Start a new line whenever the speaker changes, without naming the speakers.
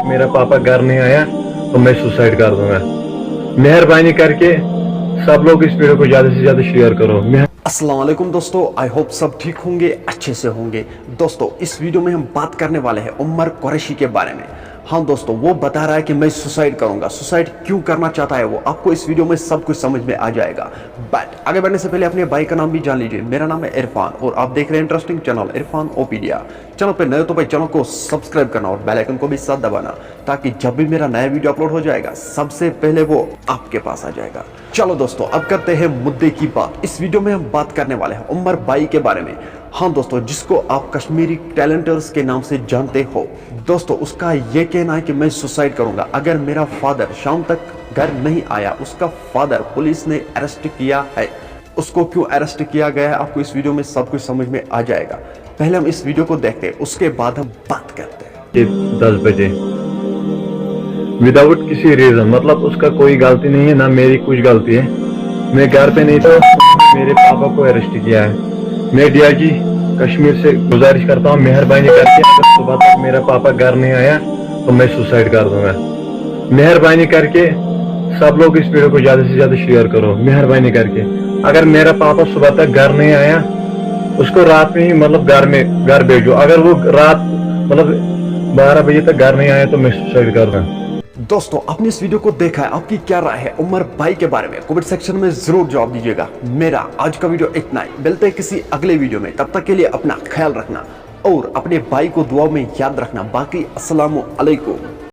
मेरा पापा घर नहीं आया तो मैं सुसाइड कर दूंगा। मेहरबानी करके सब लोग इस वीडियो को ज्यादा से ज्यादा शेयर करो।
अस्सलाम वालेकुम दोस्तों, आई होप सब ठीक होंगे, अच्छे से होंगे। दोस्तों इस वीडियो में हम बात करने वाले हैं उमर कुरैशी के बारे में। हाँ दोस्तों, वो बता रहा है कि मैं सुसाइड करूंगा। सुसाइड क्यों करना चाहता है वो आपको इस वीडियो में सब कुछ समझ में आ जाएगा। बट आगे बढ़ने से पहले अपने भाई का नाम भी जान लीजिए। मेरा नाम है इरफान और आप देख रहे हैं इंटरेस्टिंग चैनल इरफान ओपीडिया। चैनल पे नए तो भाई चैनल को सब्सक्राइब करना और बेल आइकन को भी साथ दबाना, ताकि जब भी मेरा नया वीडियो अपलोड हो जाएगा सबसे पहले वो आपके पास आ जाएगा। चलो दोस्तों अब करते हैं मुद्दे की बात। इस वीडियो में हम बात करने वाले हैं उमर भाई के बारे में। हाँ दोस्तों, जिसको आप कश्मीरी टैलेंटर्स के नाम से जानते हो। दोस्तों उसका ये कहना है कि मैं सुसाइड करूंगा अगर मेरा फादर शाम तक घर नहीं आया। उसका फादर पुलिस ने अरेस्ट किया है। उसको क्यों अरेस्ट किया गया है आपको इस वीडियो में सब कुछ समझ में आ जाएगा। पहले हम इस वीडियो को देखते हैं, उसके बाद हम बात करते हैं।
10 बजे विदाउट किसी रीजन, मतलब उसका कोई गलती नहीं है, ना मेरी कुछ गलती है। मैं घर पे नहीं था, मेरे पापा को अरेस्ट किया है। मैं डीआईजी कश्मीर से गुजारिश करता हूँ, मेहरबानी करके अगर सुबह तक मेरा पापा घर नहीं आया तो मैं सुसाइड कर दूंगा। मेहरबानी करके सब लोग इस वीडियो को ज्यादा से ज्यादा शेयर करो। मेहरबानी करके अगर मेरा पापा सुबह तक घर नहीं आया, उसको रात में ही मतलब घर भेजो। अगर वो रात मतलब 12 बजे तक घर नहीं आया तो मैं सुसाइड कर दूंगा।
दोस्तों आपने इस वीडियो को देखा है, आपकी क्या राय है उमर भाई के बारे में? कमेंट सेक्शन में जरूर जवाब दीजिएगा। मेरा आज का वीडियो इतना ही, मिलते हैं किसी अगले वीडियो में। तब तक के लिए अपना ख्याल रखना और अपने भाई को दुआ में याद रखना। बाकी अस्सलामु अलैकुम।